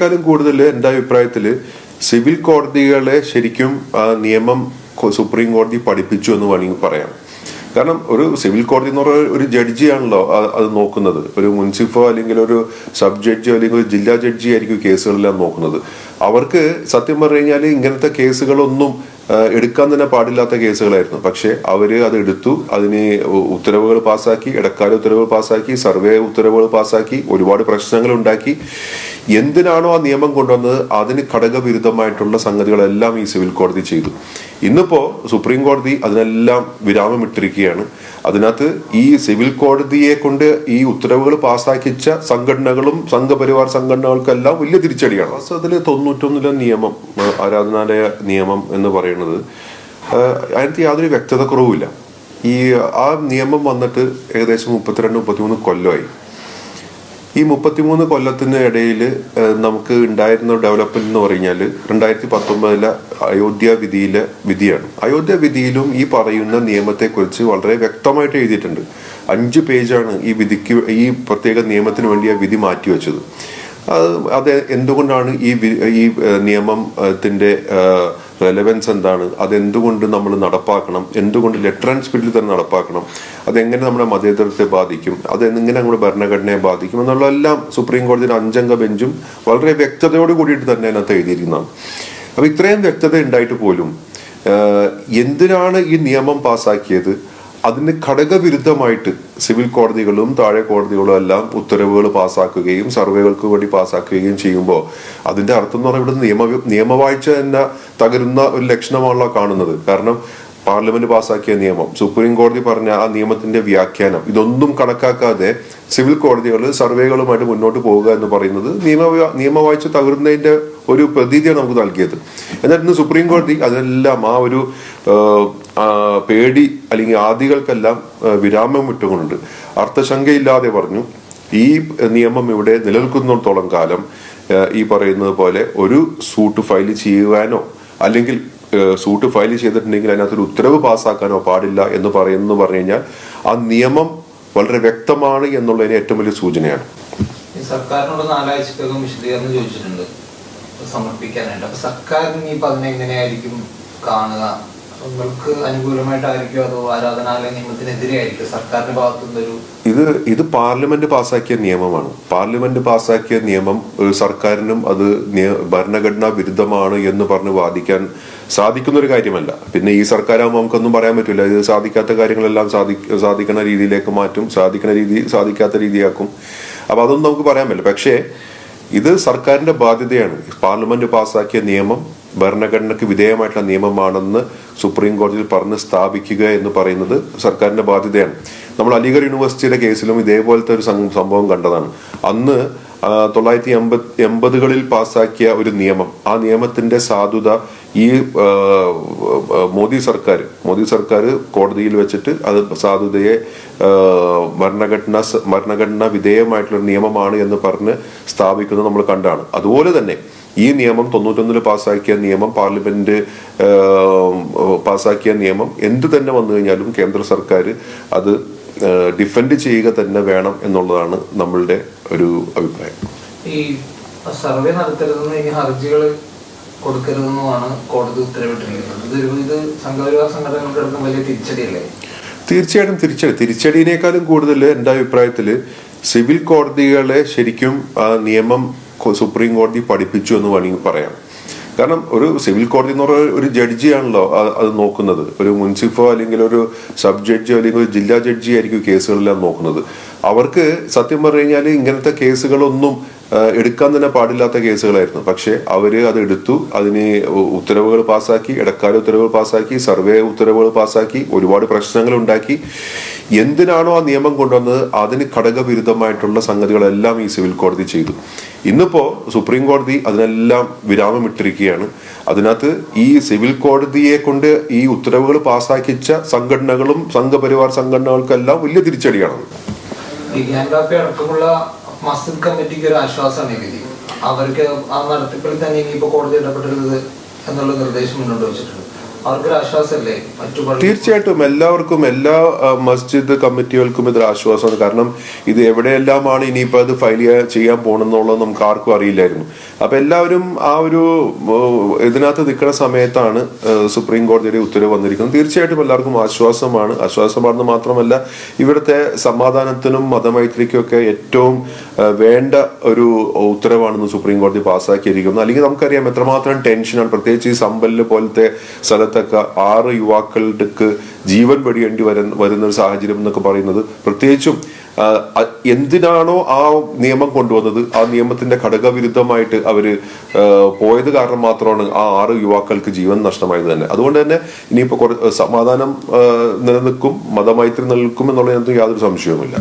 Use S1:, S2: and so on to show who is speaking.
S1: തീർച്ചയായിട്ടും കൂടുതൽ എൻ്റെ അഭിപ്രായത്തിൽ സിവിൽ കോടതികളെ ശരിക്കും നിയമം സുപ്രീം കോടതി പഠിപ്പിച്ചു എന്ന് വേണമെങ്കിൽ പറയാം. കാരണം ഒരു സിവിൽ കോടതി എന്ന് പറഞ്ഞ ഒരു ജഡ്ജിയാണല്ലോ അത് നോക്കുന്നത്. ഒരു മുൻസിഫോ അല്ലെങ്കിൽ ഒരു സബ് ജഡ്ജോ അല്ലെങ്കിൽ ഒരു ജില്ലാ ജഡ്ജി ആയിരിക്കും കേസുകളെല്ലാം നോക്കുന്നത്. അവർക്ക് സത്യം പറഞ്ഞു കഴിഞ്ഞാൽ ഇങ്ങനത്തെ കേസുകളൊന്നും എടുക്കാൻ തന്നെ പാടില്ലാത്ത കേസുകളായിരുന്നു. പക്ഷെ അവര് അത് എടുത്തു, അതിന് ഉത്തരവുകൾ പാസ്സാക്കി, ഇടക്കാല ഉത്തരവുകൾ പാസ്സാക്കി, സർവേ ഉത്തരവുകൾ പാസ്സാക്കി, ഒരുപാട് പ്രശ്നങ്ങൾ ഉണ്ടാക്കി. എന്തിനാണോ ആ നിയമം കൊണ്ടുവന്നത് അതിന് ഘടകവിരുദ്ധമായിട്ടുള്ള സംഗതികളെല്ലാം ഈ സിവിൽ കോടതി ചെയ്തു. ഇന്നിപ്പോ സുപ്രീം കോടതി അതിനെല്ലാം വിരാമം ഇട്ടിരിക്കുകയാണ്. അതിനകത്ത് ഈ സിവിൽ കോടതിയെ കൊണ്ട് ഈ ഉത്തരവുകൾ പാസ്സാക്കിച്ച സംഘടനകളും സംഘപരിവാർ സംഘടനകൾക്കെല്ലാം വലിയ തിരിച്ചടിയാണ്. വാസ്തവത്തിൽ 91 നിയമം, ആരാധനാലയ നിയമം എന്ന് പറയുന്നത് അതിനകത്ത് യാതൊരു വ്യക്തത കുറവുമില്ല. ആ നിയമം വന്നിട്ട് ഏകദേശം 32-33 കൊല്ലമായി. ഈ 33 കൊല്ലത്തിന് ഇടയിൽ നമുക്ക് ഉണ്ടായിരുന്ന ഡെവലപ്മെന്റ് എന്ന് പറഞ്ഞാൽ 2019 അയോധ്യ വിധിയിലെ വിധിയാണ്. അയോധ്യ വിധിയിലും ഈ പറയുന്ന നിയമത്തെക്കുറിച്ച് വളരെ വ്യക്തമായിട്ട് എഴുതിയിട്ടുണ്ട്. 5 പേജാണ് ഈ വിധിക്ക്, ഈ പ്രത്യേക നിയമത്തിന് വേണ്ടി ആ വിധി മാറ്റിവെച്ചത്. അത് എന്തുകൊണ്ടാണ് ഈ നിയമത്തിന്റെ റെലവൻസ് എന്താണ്, അതെന്തുകൊണ്ട് നമ്മൾ നടപ്പാക്കണം, എന്തുകൊണ്ട് ലെറ്റർ ആൻഡ് സ്പിരിറ്റിൽ തന്നെ നടപ്പാക്കണം, അതെങ്ങനെ നമ്മുടെ മതേതരത്തെ ബാധിക്കും, അതെങ്ങനെ നമ്മുടെ ഭരണഘടനയെ ബാധിക്കും എന്നുള്ളതെല്ലാം സുപ്രീം കോടതിയുടെ 5 അംഗ ബെഞ്ചും വളരെ വ്യക്തതയോട് കൂടിയിട്ട് തന്നെ അതിനകത്ത് എഴുതിയിരിക്കുന്നതാണ്. അപ്പൊ ഇത്രയും വ്യക്തത ഉണ്ടായിട്ട് പോലും എന്തിനാണ് ഈ നിയമം പാസ്സാക്കിയത്? അതിന് ഘടകവിരുദ്ധമായിട്ട് സിവിൽ കോടതികളും താഴെ കോടതികളും എല്ലാം ഉത്തരവുകൾ പാസ്സാക്കുകയും സർവേകൾക്ക് വേണ്ടി പാസ്സാക്കുകയും ചെയ്യുമ്പോൾ അതിന്റെ അർത്ഥം എന്ന് പറഞ്ഞാൽ ഇവിടെ നിയമവാഴ്ച തന്നെ തകരുന്ന ഒരു ലക്ഷണമാണല്ലോ കാണുന്നത്. കാരണം പാർലമെന്റ് പാസ്സാക്കിയ നിയമം, സുപ്രീം കോടതി പറഞ്ഞ ആ നിയമത്തിന്റെ വ്യാഖ്യാനം, ഇതൊന്നും കണക്കാക്കാതെ സിവിൽ കോടതികൾ സർവേകളുമായിട്ട് മുന്നോട്ട് പോവുക എന്ന് പറയുന്നത് നിയമവാഴ്ച തകരുന്നതിന്റെ ഒരു പ്രതീതിയാണ് നമുക്ക് നൽകിയത്. എന്നാൽ ഇന്ന് സുപ്രീം കോടതി അതിനെല്ലാം ആ ഒരു പേടി അല്ലെങ്കിൽ ആദികൾക്കെല്ലാം വിരാമം വിട്ടുകൊണ്ട് അർത്ഥശങ്കയില്ലാതെ പറഞ്ഞു, ഈ നിയമം ഇവിടെ നിലനിൽക്കുന്നിടത്തോളം കാലം ഈ പറയുന്നത് പോലെ ഒരു സൂട്ട് ഫയൽ ചെയ്യുവാനോ അല്ലെങ്കിൽ സൂട്ട് ഫയൽ ചെയ്തിട്ടുണ്ടെങ്കിൽ അതിനകത്തൊരു ഉത്തരവ് പാസ്സാക്കാനോ പാടില്ല എന്ന് പറഞ്ഞു കഴിഞ്ഞാൽ ആ നിയമം വളരെ വ്യക്തമാണ് എന്നുള്ളതിന് ഏറ്റവും വലിയ സൂചനയാണ്.
S2: സർക്കാരിനോട് 4 ആഴ്ചക്കകം വിശദീകരണം ചോദിച്ചിട്ടുണ്ട് സമർപ്പിക്കാനായിട്ട്. അപ്പൊ സർക്കാരിന് ഇപ്പൊ അതിനെങ്ങനെയായിരിക്കും കാണുക? നിങ്ങൾക്ക് അനുകൂലമായിട്ടായിരിക്കും അതോ ആരാധനാലയ നിയമത്തിനെതിരെ ആയിരിക്കും സർക്കാരിന്റെ ഭാഗത്തുനിന്നൊരു?
S1: ഇത് പാർലമെന്റ് പാസ്സാക്കിയ നിയമമാണ്. പാർലമെന്റ് പാസ്സാക്കിയ നിയമം സർക്കാരിനും അത് ഭരണഘടനാ വിരുദ്ധമാണ് എന്ന് പറഞ്ഞ് വാദിക്കാൻ സാധിക്കുന്ന ഒരു കാര്യമല്ല. പിന്നെ ഈ സർക്കാരാകുമ്പോൾ നമുക്കൊന്നും പറയാൻ പറ്റില്ല. ഇത് സാധിക്കാത്ത കാര്യങ്ങളെല്ലാം സാധിക്കുന്ന രീതിയിലേക്ക് മാറ്റും, സാധിക്കുന്ന രീതി സാധിക്കാത്ത രീതിയാക്കും. അപ്പൊ അതൊന്നും നമുക്ക് പറയാൻ പറ്റില്ല. പക്ഷേ ഇത് സർക്കാരിന്റെ ബാധ്യതയാണ്. പാർലമെന്റ് പാസ്സാക്കിയ നിയമം ഭരണഘടനയ്ക്ക് വിധേയമായിട്ടുള്ള നിയമമാണെന്ന് സുപ്രീം കോടതിയിൽ പറഞ്ഞ് സ്ഥാപിക്കുക എന്ന് പറയുന്നത് സർക്കാരിന്റെ ബാധ്യതയാണ്. നമ്മൾ അലിഗഡ് യൂണിവേഴ്സിറ്റിയുടെ കേസിലും ഇതേപോലത്തെ ഒരു സംഭവം കണ്ടതാണ്. അന്ന് 1980കളിൽ പാസ്സാക്കിയ ഒരു നിയമം, ആ നിയമത്തിന്റെ സാധുത ഈ മോദി സർക്കാർ കോടതിയിൽ വെച്ചിട്ട് അത് സാധുതയെ ഭരണഘടന വിധേയമായിട്ടുള്ള നിയമമാണ് എന്ന് പറഞ്ഞ് സ്ഥാപിക്കുന്നത് നമ്മൾ കണ്ടാണ്. അതുപോലെ തന്നെ ഈ നിയമം 91 പാസ്സാക്കിയ നിയമം, പാർലമെന്റ് പാസ്സാക്കിയ നിയമം എന്ത് തന്നെ വന്നു കഴിഞ്ഞാലും കേന്ദ്ര സർക്കാർ അത് ഡിഫെൻഡ് ചെയ്യുക തന്നെ വേണം എന്നുള്ളതാണ് നമ്മളുടെ ഒരു അഭിപ്രായം.
S2: ഈ സർവേ നടത്തരുതെന്ന് ഈ ഹർജികൾ കൊടുക്കരുതെന്നുമാണ് കോടതി ഉത്തരവിട്ടിരിക്കുന്നത്. ഇത് സംഘപരിവാർ സംഘടനകൾക്ക് വലിയ തിരിച്ചടിയല്ലേ?
S1: തീർച്ചയായിട്ടും തിരിച്ചടിയേക്കാളും കൂടുതൽ എൻ്റെ അഭിപ്രായത്തില് സിവിൽ കോടതികളെ ശരിക്കും നിയമം സുപ്രീം കോടതി പഠിപ്പിച്ചു എന്ന് വേണമെങ്കിൽ പറയാം. കാരണം ഒരു സിവിൽ കോടതി എന്ന് പറഞ്ഞ ഒരു ജഡ്ജിയാണല്ലോ അത് നോക്കുന്നത്. ഒരു മുൻസിഫോ അല്ലെങ്കിൽ ഒരു സബ് ജഡ്ജോ അല്ലെങ്കിൽ ഒരു ജില്ലാ ജഡ്ജി ആയിരിക്കും കേസുകളെല്ലാം നോക്കുന്നത്. അവർക്ക് സത്യം പറഞ്ഞു കഴിഞ്ഞാൽ ഇങ്ങനത്തെ കേസുകളൊന്നും എടുക്കാൻ തന്നെ പാടില്ലാത്ത കേസുകളായിരുന്നു. പക്ഷെ അവര് അത് എടുത്തു, അതിന് ഉത്തരവുകൾ പാസ്സാക്കി, ഇടക്കാല ഉത്തരവുകൾ പാസ്സാക്കി, സർവേ ഉത്തരവുകൾ പാസ്സാക്കി, ഒരുപാട് പ്രശ്നങ്ങൾ ഉണ്ടാക്കി. എന്തിനാണോ ആ നിയമം കൊണ്ടുവന്നത് അതിന് ഘടകവിരുദ്ധമായിട്ടുള്ള സംഗതികളെല്ലാം ഈ സിവിൽ കോടതി ചെയ്തു. ഇന്നിപ്പോ സുപ്രീം കോടതി അതിനെല്ലാം വിരാമം ഇട്ടിരിക്കുകയാണ്. അതിനകത്ത് ഈ സിവിൽ കോടതിയെ കൊണ്ട് ഈ ഉത്തരവുകൾ പാസ്സാക്കിച്ച സംഘടനകളും സംഘപരിവാർ സംഘടനകൾക്കെല്ലാം വലിയ തിരിച്ചടിയാണ്.
S2: മസ്ജിദ് കമ്മിറ്റിക്ക് ഒരു ആശ്വാസമാണ് ഈ വിധി. അവർക്ക് ആ നടത്തിപ്പിൽ തന്നെ ഇനിയിപ്പോ കോടതി ഇടപെടരുത് എന്നുള്ള നിർദ്ദേശം മുന്നോട്ട് വെച്ചിട്ടുണ്ട്. അവർക്കൊരു ആശ്വാസമല്ലേ?
S1: തീർച്ചയായിട്ടും എല്ലാവർക്കും, എല്ലാ മസ്ജിദ് കമ്മിറ്റികൾക്കും ഇതൊരു ആശ്വാസമാണ്. കാരണം ഇത് എവിടെയെല്ലാമാണ് ഇനിയിപ്പോ അത് ഫയൽ ചെയ്യാൻ പോകണമെന്നുള്ളത് നമുക്ക് ആർക്കും അറിയില്ലായിരുന്നു. അപ്പൊ എല്ലാവരും ആ ഒരു ഇതിനകത്ത് നിൽക്കുന്ന സമയത്താണ് സുപ്രീം കോടതിയുടെ ഉത്തരവ് വന്നിരിക്കുന്നത്. തീർച്ചയായിട്ടും എല്ലാവർക്കും ആശ്വാസമാണെന്ന് മാത്രമല്ല, ഇവിടുത്തെ സമാധാനത്തിനും മതമൈത്രിക്കും ഒക്കെ ഏറ്റവും വേണ്ട ഒരു ഉത്തരവാണെന്ന് സുപ്രീം കോടതി പാസ്സാക്കിയിരിക്കുന്നത്. അല്ലെങ്കിൽ നമുക്കറിയാം എത്രമാത്രം ടെൻഷനാണ്, പ്രത്യേകിച്ച് ഈ സമ്പല്ല് പോലത്തെ സ്ഥലത്തൊക്കെ 6 യുവാക്കൾക്ക് ജീവൻ വെടിയേണ്ടി വരുന്ന ഒരു സാഹചര്യം എന്നൊക്കെ പറയുന്നത്. പ്രത്യേകിച്ചും എന്തിനാണോ ആ നിയമം കൊണ്ടുവന്നത്, ആ നിയമത്തിന്റെ ഘടകവിരുദ്ധമായിട്ട് അവര് പോയത് കാരണം മാത്രമാണ് ആ 6 യുവാക്കൾക്ക് ജീവൻ നഷ്ടമായത് തന്നെ. അതുകൊണ്ട് തന്നെ ഇനിയിപ്പോ സമാധാനം നിലനിൽക്കും, മതമൈത്രി നിലനിൽക്കും എന്നുള്ളതിനകത്ത് യാതൊരു സംശയവുമില്ല.